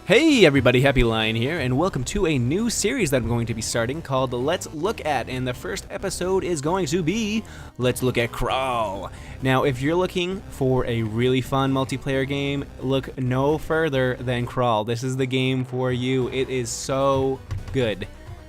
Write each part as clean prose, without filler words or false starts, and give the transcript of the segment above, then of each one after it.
Hey everybody, Happy Lion here, and welcome to a new series that I'm going to be starting called Let's Look At, and the first episode is going to be Let's Look at Crawl. Now, if you're looking for a really fun multiplayer game, look no further than Crawl. This is the game for you. It is so good.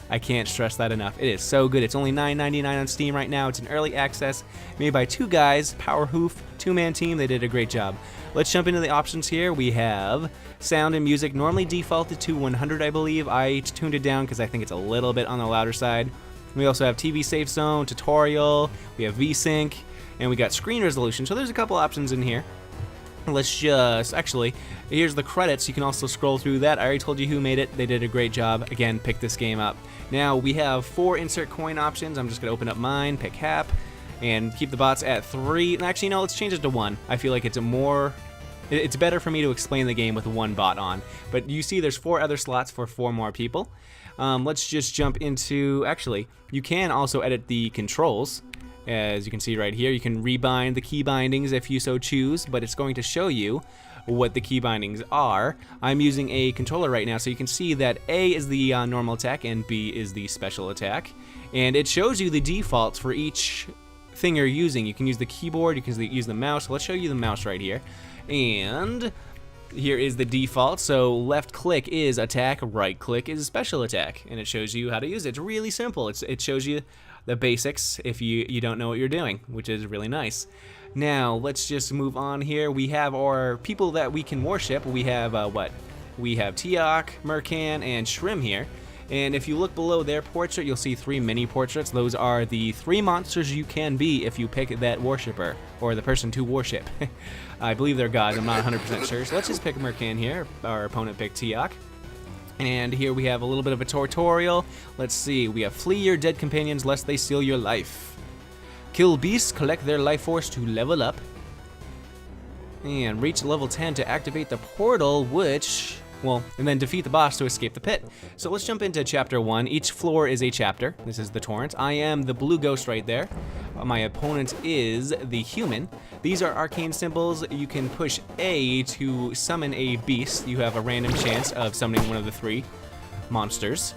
I can't stress that enough. It is so good. It's only $9.99 on Steam right now. It's an early access made by two guys, Powerhoof, two-man team. They did a great job. Let's jump into the options here. We have sound and music, normally defaulted to 100, I believe. I tuned it down because I think it's a little bit on the louder side. We also have TV safe zone, tutorial, we have VSync, and we got screen resolution. So there's a couple options in here. Let's just, actually, here's the credits. You can also scroll through that. I already told you who made it. They did a great job. Again, pick this game up. Now, we have 4 insert coin options. I'm just going to open up mine, pick Hap, and keep the bots at 3. And actually, no, let's change it to 1. I feel like it's better for me to explain the game with 1 bot on. But you see there's 4 other slots for 4 more people. Let's just jump into, actually, you can also edit the controls. As you can see right here, you can rebind the key bindings if you so choose, but it's going to show you what the key bindings are. I'm using a controller right now, so you can see that A is the normal attack and B is the special attack. And it shows you the defaults for each thing you're using. You can use the keyboard, you can use the mouse. Let's show you the mouse right here. And here is the default. So left click is attack, right click is special attack, and it shows you how to use it. It's really simple. It shows you the basics if you don't know what you're doing, which is really nice. Now let's just move on here. We have our people that we can worship. We have we have Tiok, Mercan, and Shrim here. And if you look below their portrait, you'll see 3 mini portraits. Those are the 3 monsters you can be if you pick that worshipper, or the person to worship. I believe they're gods, I'm not 100% sure. So let's just pick Mercan here. Our opponent picked Tiok. And here we have a little bit of a tutorial. Let's see, we have flee your dead companions lest they steal your life. Kill beasts, collect their life force to level up. And reach level 10 to activate the portal, and then defeat the boss to escape the pit. So let's jump into chapter 1. Each floor is a chapter. This is the torrent. I am the blue ghost right there. My opponent is the human. These are arcane symbols. You can push A to summon a beast. You have a random chance of summoning one of the 3 monsters.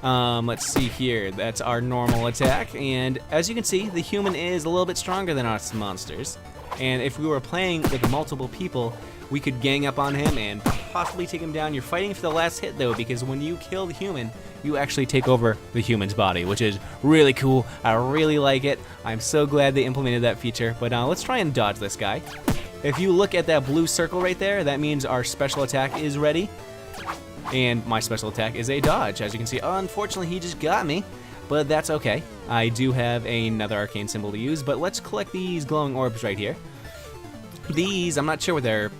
Let's see here. That's our normal attack. And as you can see, the human is a little bit stronger than us monsters. And if we were playing with multiple people, we could gang up on him and possibly take him down. You're fighting for the last hit though, because when you kill the human, you actually take over the human's body, which is really cool. I really like it. I'm so glad they implemented that feature. But let's try and dodge this guy. If you look at that blue circle right there, that means our special attack is ready. And my special attack is a dodge. As you can see, unfortunately he just got me, but that's okay. I do have another arcane symbol to use, but let's collect these glowing orbs right here. These, I'm not sure what their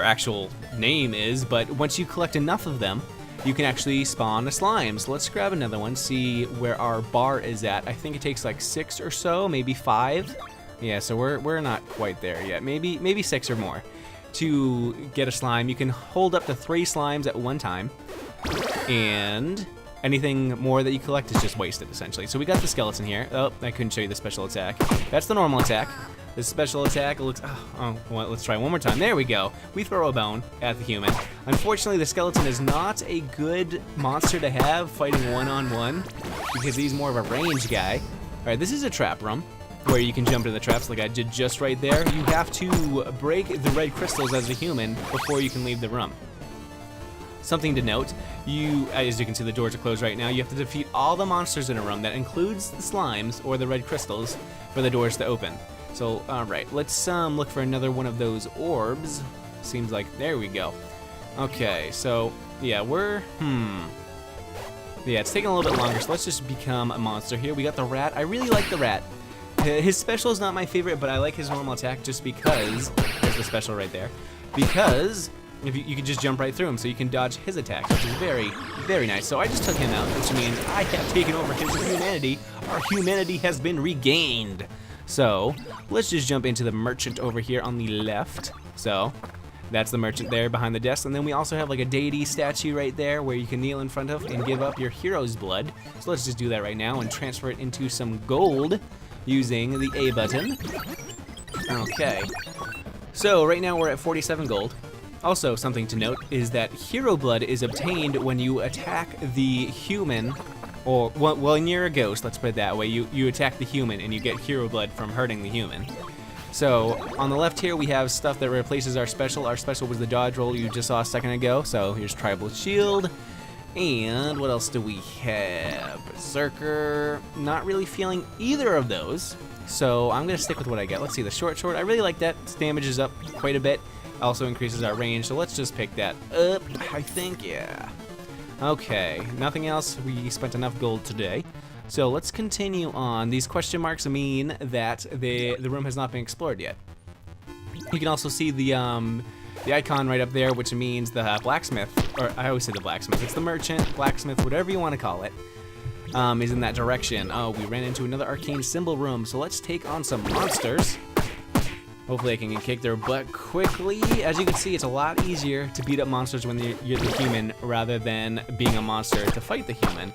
actual name is, but once you collect enough of them, you can actually spawn a slime. So let's grab another one, see where our bar is at. I think it takes like 6 or so, maybe 5. Yeah, so we're not quite there yet. Maybe 6 or more. To get a slime, you can hold up to 3 slimes at one time, and anything more that you collect is just wasted, essentially. So we got the skeleton here. Oh, I couldn't show you the special attack. That's the normal attack. The special attack looks, well, let's try one more time. There we go. We throw a bone at the human. Unfortunately, the skeleton is not a good monster to have fighting one-on-one, because he's more of a range guy. All right, this is a trap room where you can jump into the traps like I did just right there. You have to break the red crystals as a human before you can leave the room. Something to note, as you can see, the doors are closed right now. You have to defeat all the monsters in a room. That includes the slimes or the red crystals for the doors to open. So, all right, let's look for another one of those orbs. Seems like, there we go. Okay, so, yeah, yeah, it's taking a little bit longer, so let's just become a monster here. We got the rat. I really like the rat. His special is not my favorite, but I like his normal attack just because, there's the special right there, because if you can just jump right through him, so you can dodge his attack, which is very, very nice. So I just took him out, which means I have taken over his humanity. Our humanity has been regained. So let's just jump into the merchant over here on the left. So that's the merchant there behind the desk. And then we also have like a deity statue right there where you can kneel in front of and give up your hero's blood. So let's just do that right now and transfer it into some gold using the A button. Okay. So right now we're at 47 gold. Also, something to note is that hero blood is obtained when you attack the human, or well, when you're a ghost, let's put it that way. You attack the human and you get hero blood from hurting the human. So on the left here we have stuff that replaces our special. Our special was the dodge roll you just saw a second ago. So here's Tribal Shield. And what else do we have? Berserker. Not really feeling either of those. So I'm gonna stick with what I get. Let's see, the short. I really like that. Its damage is up quite a bit. Also increases our range. So let's just pick that up, I think, yeah. Okay, nothing else. We spent enough gold today. So let's continue on. These question marks mean that the room has not been explored yet. You can also see the icon right up there, which means the blacksmith, or I always say the blacksmith. It's the merchant, blacksmith, whatever you want to call it, is in that direction. Oh, we ran into another arcane symbol room. So let's take on some monsters. Hopefully I can kick their butt quickly. As you can see, it's a lot easier to beat up monsters when you're the human rather than being a monster to fight the human.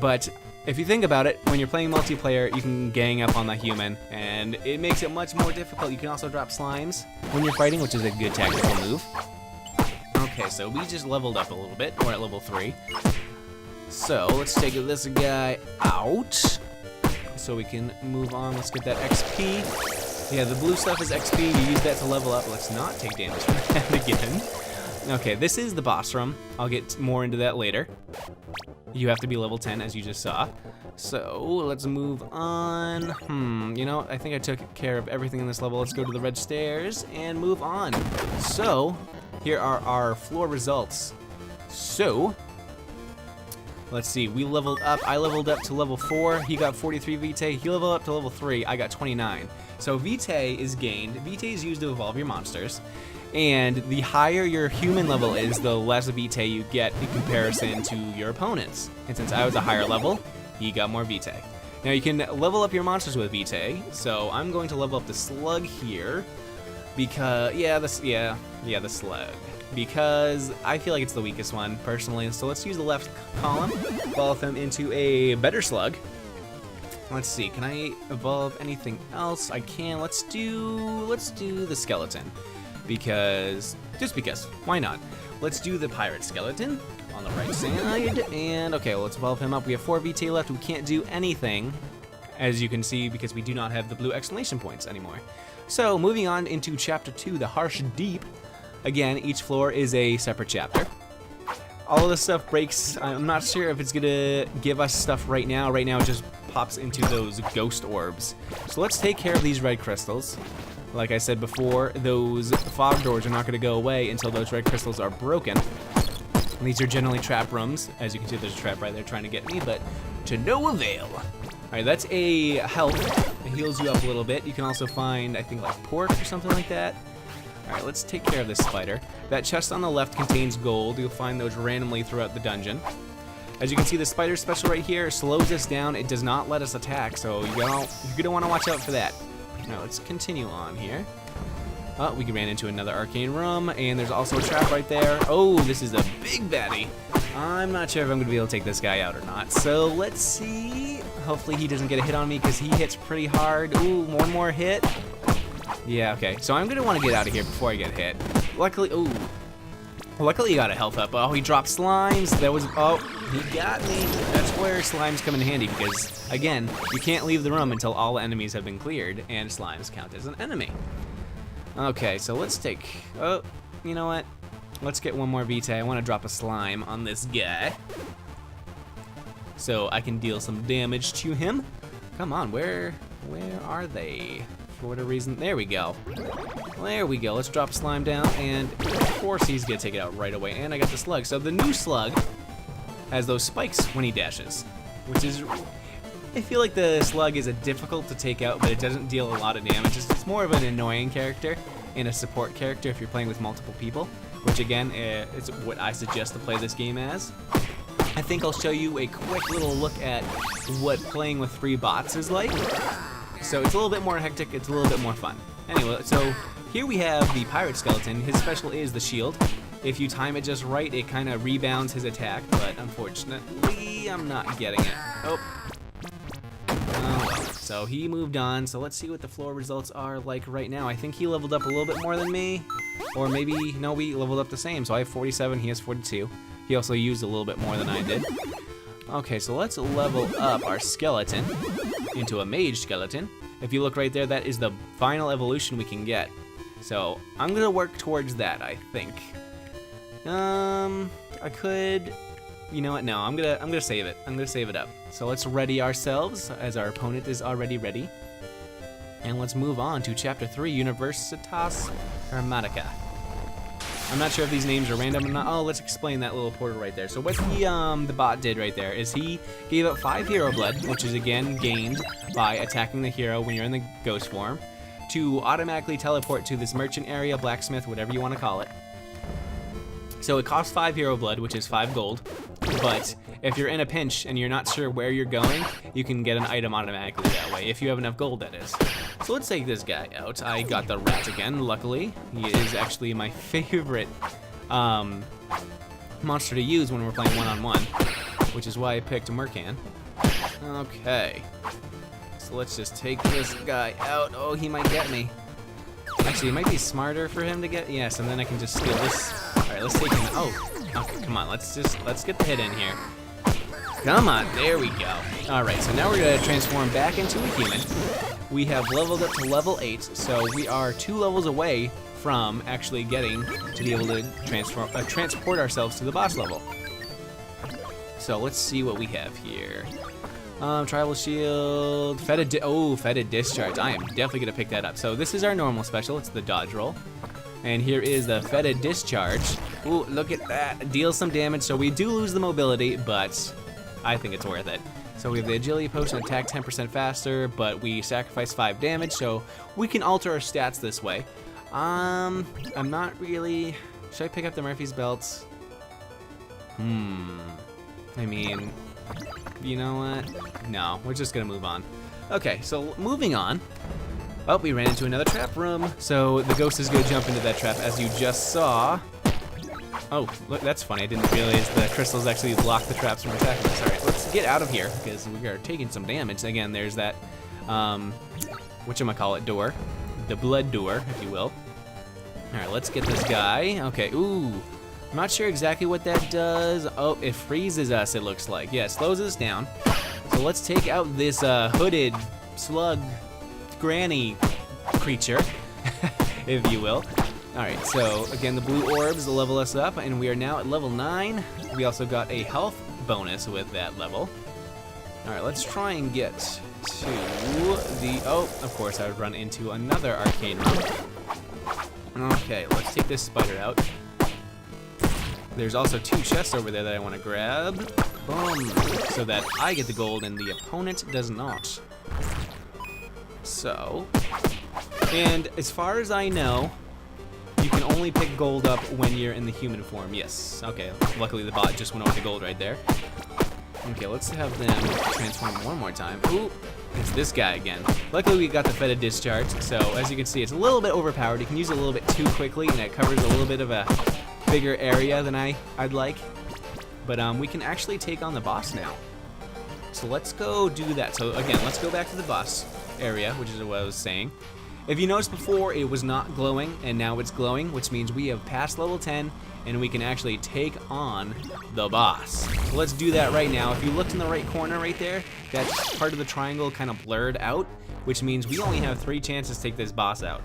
But if you think about it, when you're playing multiplayer, you can gang up on the human, and it makes it much more difficult. You can also drop slimes when you're fighting, which is a good tactical move. Okay, so we just leveled up a little bit. We're at level 3. So let's take this guy out so we can move on. Let's get that XP. Yeah, the blue stuff is XP. You use that to level up. Let's not take damage from that again. Okay, this is the boss room. I'll get more into that later. You have to be level 10, as you just saw. So let's move on. You know, I think I took care of everything in this level. Let's go to the red stairs and move on. So here are our floor results. So let's see, we leveled up. I leveled up to level 4. He got 43 Vitae. He leveled up to level 3. I got 29. So Vitae is gained. Vitae is used to evolve your monsters. And the higher your human level is, the less Vitae you get in comparison to your opponents. And since I was a higher level, he got more Vitae. Now you can level up your monsters with Vitae. So I'm going to level up the slug here because the slug. Because I feel like it's the weakest one personally. So let's use the left column, evolve him into a better slug. Let's see, can I evolve anything else? I can. Let's do the skeleton. Because why not? Let's do the pirate skeleton on the right side, and okay, well, let's evolve him up. We have 4 Vitae left. We can't do anything, as you can see, because we do not have the blue exclamation points anymore. So moving on into chapter 2, the Harsh Deep. Again, each floor is a separate chapter. All of this stuff breaks. I'm not sure if it's gonna give us stuff right now. Right now it just pops into those ghost orbs. So let's take care of these red crystals. Like I said before, those fog doors are not going to go away until those red crystals are broken. And these are generally trap rooms. As you can see, there's a trap right there trying to get me, but to no avail. Alright, that's a health. It heals you up a little bit. You can also find, I think, like pork or something like that. Alright, let's take care of this spider. That chest on the left contains gold. You'll find those randomly throughout the dungeon. As you can see, the spider special right here slows us down. It does not let us attack, so you're gonna want to watch out for that. Now let's continue on here. Oh, we ran into another arcane room, and there's also a trap right there. Oh, this is a big baddie. I'm not sure if I'm gonna be able to take this guy out or not. So let's see. Hopefully he doesn't get a hit on me because he hits pretty hard. Ooh, one more hit. Yeah, okay. So I'm gonna want to get out of here before I get hit. Luckily, luckily he got a health up. Oh, he dropped slimes. He got me. That's where slimes come in handy because, again, you can't leave the room until all the enemies have been cleared, and slimes count as an enemy. Okay, so let's take, you know what? Let's get one more Vitae. I want to drop a slime on this guy so I can deal some damage to him. Come on, where are they? For whatever reason, there we go. There we go. Let's drop slime down, and of course he's gonna take it out right away. And I got the slug. So the new slug has those spikes when he dashes, which is, I feel like the slug is difficult to take out, but it doesn't deal a lot of damage. It's more of an annoying character and a support character if you're playing with multiple people, which again is what I suggest to play this game as. I think I'll show you a quick little look at what playing with 3 bots is like. So it's a little bit more hectic, it's a little bit more fun. Anyway, so here we have the pirate skeleton. His special is the shield. If you time it just right, it kind of rebounds his attack, but unfortunately, I'm not getting it. Oh well. So he moved on, so let's see what the floor results are like right now. I think he leveled up a little bit more than me. Or maybe, no, we leveled up the same. So I have 47, he has 42. He also used a little bit more than I did. Okay, so let's level up our skeleton into a mage skeleton. If you look right there, that is the final evolution we can get. So I'm gonna work towards that, I think. I could, you know what? No, I'm gonna save it. I'm gonna save it up. So let's ready ourselves as our opponent is already ready. And let's move on to Chapter 3, Universitas Hermetica. I'm not sure if these names are random or not. Oh, let's explain that little portal right there. So what the bot did right there is he gave up 5 hero blood, which is again gained by attacking the hero when you're in the ghost form, to automatically teleport to this merchant area, blacksmith, whatever you want to call it. So it costs 5 hero blood, which is 5 gold. But if you're in a pinch and you're not sure where you're going, you can get an item automatically that way, if you have enough gold, that is. So let's take this guy out. I got the rat again, luckily. He is actually my favorite monster to use when we're playing one-on-one, which is why I picked Mercan. Okay. So let's just take this guy out. Oh, he might get me. Actually, it might be smarter for him to get, yes, and then I can just steal this. All right, let's take him, oh, okay, come on, let's get the hit in here. Come on, there we go. All right, so now we're gonna transform back into a human. We have leveled up to level 8, so we are 2 levels away from actually getting to be able to transport ourselves to the boss level. So let's see what we have here. Tribal Shield, Fetid Discharge. I am definitely gonna pick that up. So this is our normal special, it's the dodge roll. And here is the Fetid Discharge. Ooh, look at that, deals some damage. So we do lose the mobility, but I think it's worth it. So we have the agility potion, attack 10% faster, but we sacrifice 5 damage, so we can alter our stats this way. I'm not really, should I pick up the Murphy's belts? I mean, you know what? No, we're just gonna move on. Okay, so moving on. Oh, we ran into another trap room. So the ghost is gonna jump into that trap as you just saw. Oh, look, that's funny. I didn't realize the crystals actually block the traps from attacking us. All right, let's get out of here because we are taking some damage. Again, there's that, whatchamacallit door, the blood door, if you will. All right, let's get this guy. Okay, ooh, I'm not sure exactly what that does. Oh, it freezes us, it looks like. Yeah, it slows us down. So let's take out this hooded slug granny creature, if you will. All right, so again, the blue orbs level us up, and we are now at level 9. We also got a health bonus with that level. All right, let's try and get to the, oh, of course I would run into another arcane room. Okay, let's take this spider out. There's also 2 chests over there that I want to grab. Boom, so that I get the gold and the opponent does not. So, and as far as I know, you can only pick gold up when you're in the human form. Yes. Okay. Luckily, the bot just went over to gold right there. Okay, let's have them transform one more time. Ooh, it's this guy again. Luckily, we got the Fetid Discharge, so as you can see, it's a little bit overpowered. You can use it a little bit too quickly, and it covers a little bit of a bigger area than I'd like. But we can actually take on the boss now. So let's go do that. So again, let's go back to the boss area, which is what I was saying. If you noticed before, it was not glowing, and now it's glowing, which means we have passed level 10, and we can actually take on the boss. So let's do that right now. If you looked in the right corner right there, that part of the triangle kind of blurred out, which means we only have 3 chances to take this boss out.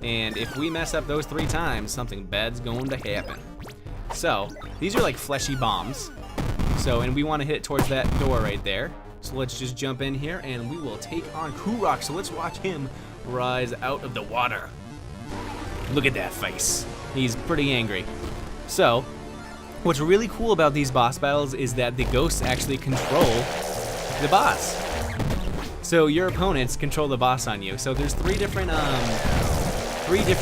And if we mess up those 3 times, something bad's going to happen. So, these are like fleshy bombs. So, and we want to hit towards that door right there. So let's just jump in here, and we will take on Kurok. So let's watch him rise out of the water. Look at that face. He's pretty angry. So, what's really cool about these boss battles is that the ghosts actually control the boss. So your opponents control the boss on you. So there's 3 different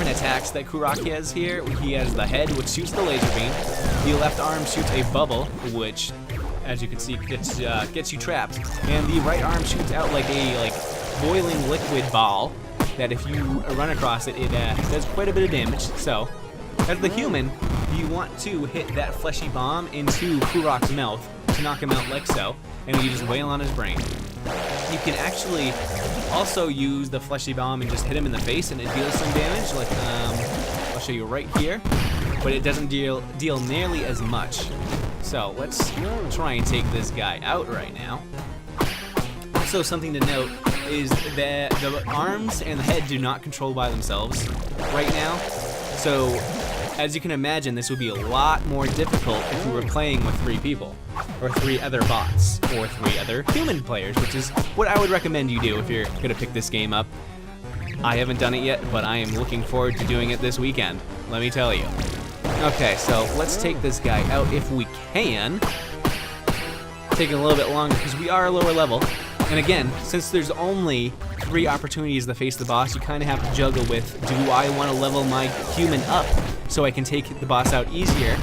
attacks that Kurok has here. He has the head, which shoots the laser beam. The left arm shoots a bubble, which, as you can see, gets you trapped. And the right arm shoots out like a boiling liquid ball that if you run across it, it does quite a bit of damage. So, as the human, you want to hit that fleshy bomb into Kurok's mouth to knock him out like so, and you just wail on his brain. You can actually also use the fleshy bomb and just hit him in the face, and it deals some damage. Like, I'll show you right here, but it doesn't deal nearly as much. So let's try and take this guy out right now. Also, something to note is that the arms and the head do not control by themselves right now. So, as you can imagine, this would be a lot more difficult if we were playing with 3 people, or 3 other bots, or 3 other human players, which is what I would recommend you do if you're gonna pick this game up. I haven't done it yet, but I am looking forward to doing it this weekend, let me tell you. Okay, so let's take this guy out if we can. Taking a little bit longer because we are a lower level. And again, since there's only 3 opportunities to face the boss, you kind of have to juggle with, do I want to level my human up so I can take the boss out easier,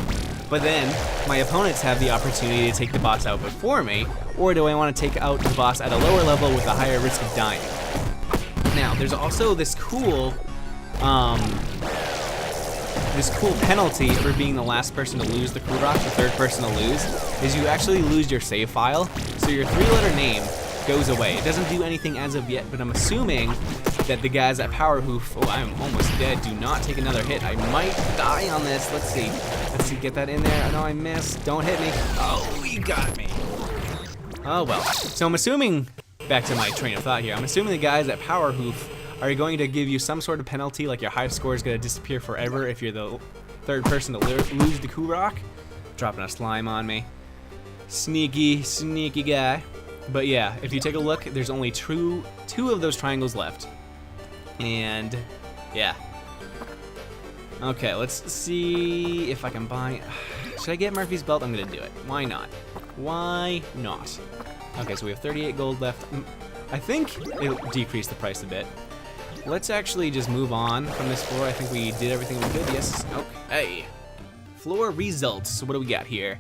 but then my opponents have the opportunity to take the boss out before me, or do I want to take out the boss at a lower level with a higher risk of dying? Now, there's also this cool penalty for being the last person to lose the Kurok, the 3rd person to lose, is you actually lose your save file, so your 3-letter name goes away. It doesn't do anything as of yet, but I'm assuming that the guys at Powerhoof, oh, I'm almost dead, do not take another hit. I might die on this. Let's see, get that in there. No, I missed. Don't hit me. Oh, he got me. Oh, well. So I'm assuming, back to my train of thought here, I'm assuming the guys at Powerhoof are going to give you some sort of penalty, like your hive score is going to disappear forever if you're the 3rd person to lose the Kurok. Dropping a slime on me. Sneaky, sneaky guy. But yeah, if you take a look, there's only two of those triangles left. And yeah. Okay, let's see if I can buy... Should I get Murphy's Belt? I'm gonna do it. Why not? Why not? Okay, so we have 38 gold left. I think it'll decrease the price a bit. Let's actually just move on from this floor. I think we did everything we could. Yes. Okay. Floor results. So what do we got here?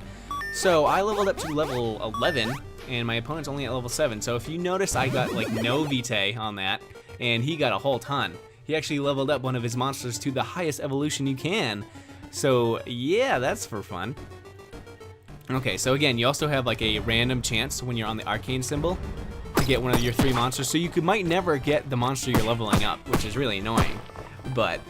So I leveled up to level 11, and my opponent's only at level 7. So if you notice, I got like no vitae on that, and he got a whole ton. He actually leveled up one of his monsters to the highest evolution you can. So yeah, that's for fun. Okay, so again, you also have like a random chance when you're on the arcane symbol to get one of your 3 monsters. So you might never get the monster you're leveling up, which is really annoying. But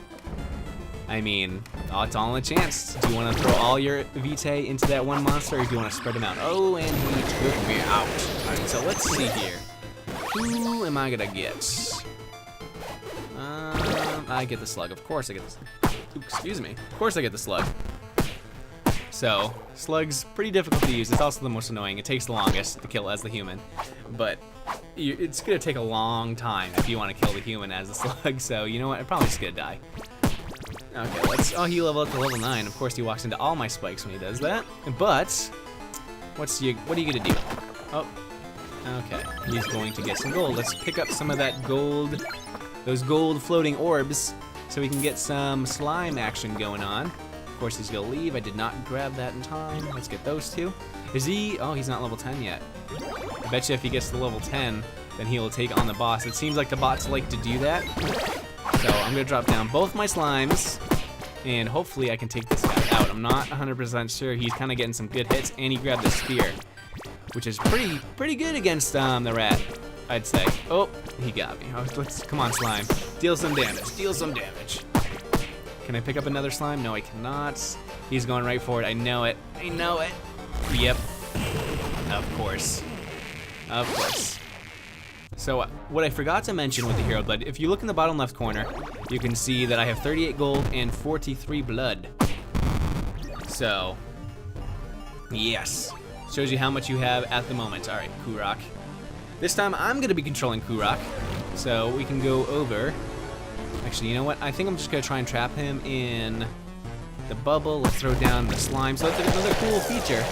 I mean, it's all in a chance. Do you want to throw all your vitae into that one monster, or do you want to spread them out? Oh, and he took me out. All right, so let's see here. Who am I gonna get? I get the slug. Of course I get this. Excuse me. Of course I get the slug. So, slug's pretty difficult to use. It's also the most annoying. It takes the longest to kill as the human. But it's gonna take a long time if you want to kill the human as the slug. So, you know what? I'm probably just gonna die. Okay, oh, he leveled up to level 9. Of course, he walks into all my spikes when he does that. But, what are you gonna do? Oh, okay. He's going to get some gold. Let's pick up some of that gold, those gold floating orbs, so we can get some slime action going on. Of course, he's gonna leave. I did not grab that in time. Let's get those 2. Is he? Oh, he's not level 10 yet. I bet you if he gets to level 10, then he will take on the boss. It seems like the bots like to do that. So I'm gonna drop down both my slimes, and hopefully I can take this guy out. I'm not 100% sure. He's kind of getting some good hits, and he grabbed the spear, which is pretty good against the rat, I'd say. Oh, he got me. Come on, slime. Deal some damage. Deal some damage. Can I pick up another slime? No, I cannot. He's going right for it. I know it. I know it. Yep. Of course. Of course. So what I forgot to mention with the hero blood, if you look in the bottom left corner, you can see that I have 38 gold and 43 blood. So, yes. Shows you how much you have at the moment. All right, Kurok. This time I'm gonna be controlling Kurok, so we can go over. Actually, you know what? I think I'm just gonna try and trap him in the bubble. Let's throw down the slime. So that's another cool feature,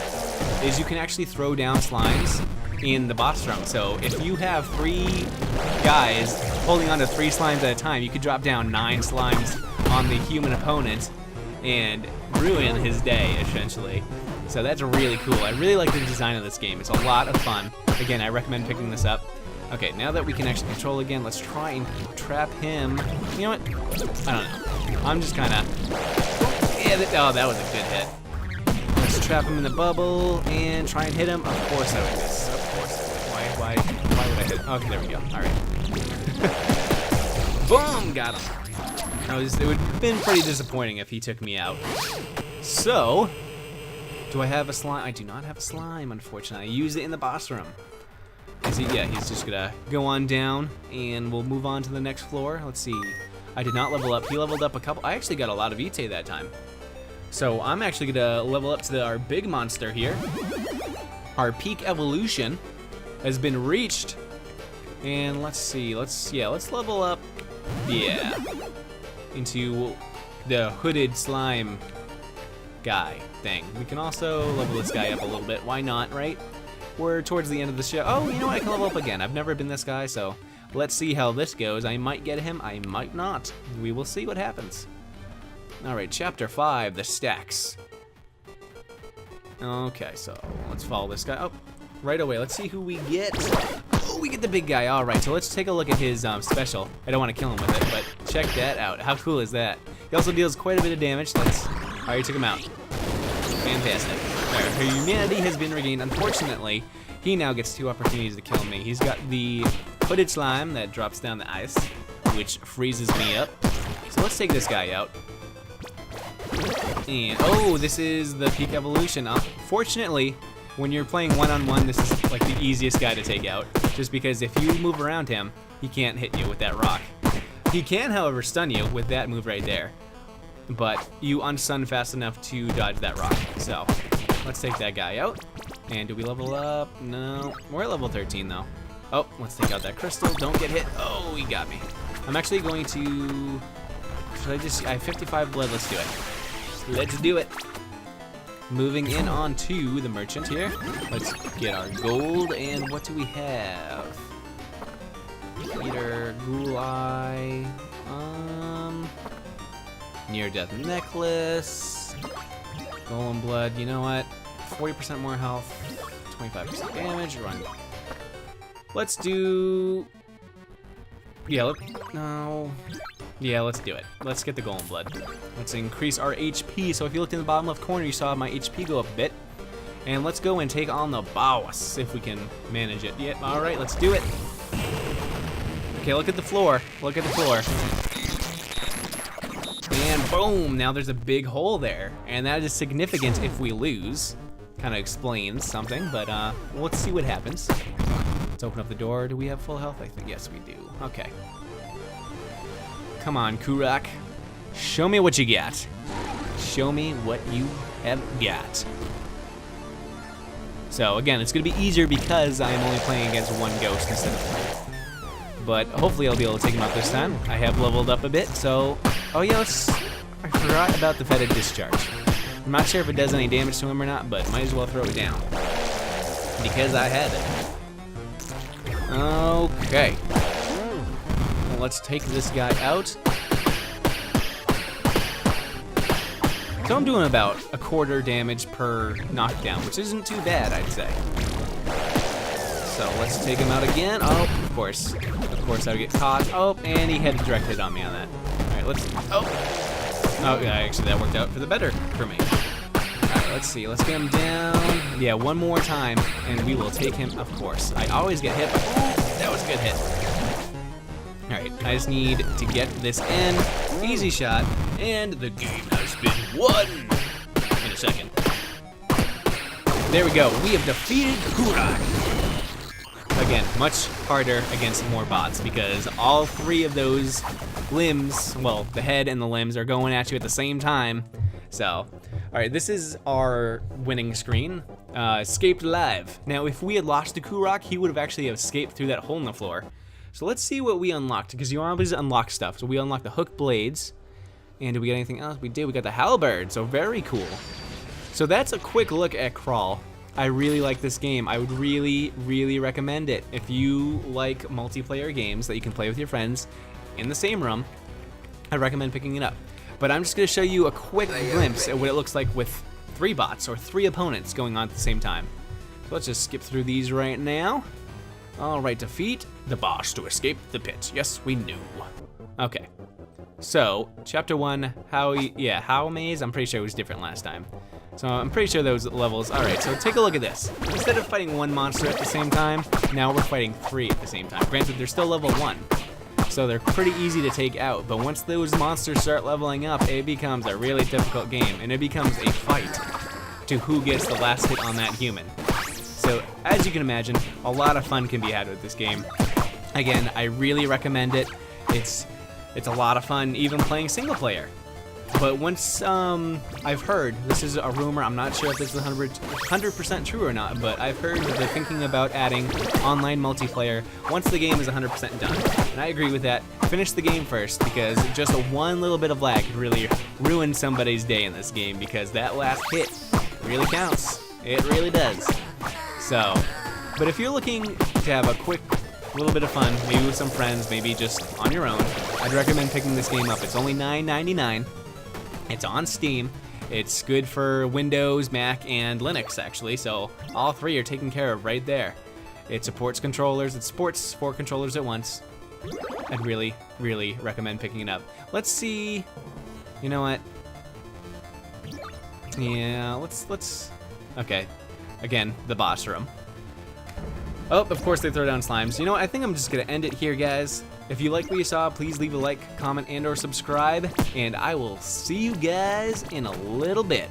is you can actually throw down slimes in the boss room. So if you have 3 guys holding on to 3 slimes at a time, you could drop down 9 slimes on the human opponent and ruin his day, essentially. So that's really cool. I really like the design of this game. It's a lot of fun. Again, I recommend picking this up. Okay, now that we can actually control again, let's try and trap him. You know what? I don't know. I'm just kind of... Yeah, oh, that was a good hit. Let's trap him in the bubble and try and hit him. Of course I would miss. Of course. Why would I hit? Okay, there we go. All right. Boom! Got him. It would have been pretty disappointing if he took me out. So, do I have a slime? I do not have a slime, unfortunately. I use it in the boss room. Yeah, he's just gonna go on down, and we'll move on to the next floor. Let's see. I did not level up. He leveled up a couple. I actually got a lot of Vitae that time. So I'm actually gonna level up to our big monster here. Our peak evolution has been reached. And let's see, let's level up, into the hooded slime guy thing. We can also level this guy up a little bit, why not, right? We're towards the end of the show. Oh, you know what, I can level up again. I've never been this guy, so let's see how this goes. I might get him, I might not. We will see what happens. All right, chapter 5, the stacks. Okay, so let's follow this guy. Oh, right away, let's see who we get. Oh, we get the big guy. All right, so let's take a look at his special. I don't want to kill him with it, but check that out. How cool is that? He also deals quite a bit of damage. I already took him out. Fantastic. All right, her humanity has been regained. Unfortunately, he now gets 2 opportunities to kill me. He's got the hooded slime that drops down the ice, which freezes me up. So let's take this guy out. And, oh, this is the peak evolution. Fortunately, when you're playing one-on-one, this is like the easiest guy to take out. Just because if you move around him, he can't hit you with that rock. He can, however, stun you with that move right there. But you unstun fast enough to dodge that rock. So, let's take that guy out. And do we level up? No, we're at level 13 though. Oh, let's take out that crystal. Don't get hit. Oh, he got me. I'm actually going to... I have 55 blood. Let's do it. Let's do it. Moving in on to the merchant here. Let's get our gold, and what do we have? Eater, Ghoul Eye, Near Death Necklace, Golem Blood, you know what? 40% more health, 25% damage, run. Let's do... Yeah, let's do it. Let's get the Golem Blood. Let's increase our HP. So if you looked in the bottom left corner, you saw my HP go up a bit. And let's go and take on the boss, if we can manage it. Yep, all right, let's do it. Okay, look at the floor. Look at the floor. And boom, now there's a big hole there. And that is significant if we lose. Kind of explains something, but let's see what happens. Let's open up the door. Do we have full health? I think, yes, we do. Okay. Come on, Kurak. Show me what you got. Show me what you have got. So again, it's gonna be easier because I am only playing against one ghost instead of 3. But hopefully I'll be able to take him out this time. I have leveled up a bit, so... Oh yeah, I forgot about the fetid discharge. I'm not sure if it does any damage to him or not, but might as well throw it down. Because I have it. Okay. Let's take this guy out. So I'm doing about 1/4 damage per knockdown, which isn't too bad, I'd say. So let's take him out again. Oh, of course I would get caught. Oh, and he had a direct hit on me on that. All right, let's, oh, yeah, actually that worked out for the better for me. All right, let's see, let's get him down. Yeah, one more time, and we will take him, of course. I always get hit, but that was a good hit. All right, I just need to get this in. Easy shot, and the game has been won in a second. There we go, we have defeated Kurak. Again, much harder against more bots because all 3 of those limbs, well, the head and the limbs are going at you at the same time. So, all right, this is our winning screen. Escaped alive. Now, if we had lost to Kurak, he would have actually escaped through that hole in the floor. So let's see what we unlocked, because you always unlock stuff. So we unlocked the hook blades, and did we get anything else? We did, we got the halberd, so very cool. So that's a quick look at Crawl. I really like this game. I would really, really recommend it. If you like multiplayer games that you can play with your friends in the same room, I recommend picking it up. But I'm just gonna show you a quick glimpse at what it looks like with 3 bots, or 3 opponents going on at the same time. So let's just skip through these right now. All right, defeat the boss to escape the pit. Yes, we knew. Okay, so chapter 1, How Maze. I'm pretty sure it was different last time. So I'm pretty sure those levels. All right, so take a look at this. Instead of fighting 1 monster at the same time, now we're fighting 3 at the same time. Granted, they're still level 1. so they're pretty easy to take out. But once those monsters start leveling up, it becomes a really difficult game, and it becomes a fight to who gets the last hit on that human. So as you can imagine, a lot of fun can be had with this game. Again, I really recommend it. It's a lot of fun even playing single player. But once I've heard, this is a rumor, I'm not sure if this is 100% true or not, but I've heard that they're thinking about adding online multiplayer once the game is 100% done. And I agree with that. Finish the game first, because just one little bit of lag could really ruin somebody's day in this game, because that last hit really counts. It really does. So, but if you're looking to have a quick little bit of fun, maybe with some friends, maybe just on your own, I'd recommend picking this game up. It's only $9.99. It's on Steam. It's good for Windows, Mac, and Linux, actually, so all three are taken care of right there. It supports controllers. It supports 4 controllers at once. I'd really, really recommend picking it up. Let's see. You know what? Yeah, let's. Okay. Again, the boss room. Oh, of course they throw down slimes. You know what? I think I'm just gonna end it here, guys. If you like what you saw, please leave a like, comment, and/or subscribe, and I will see you guys in a little bit.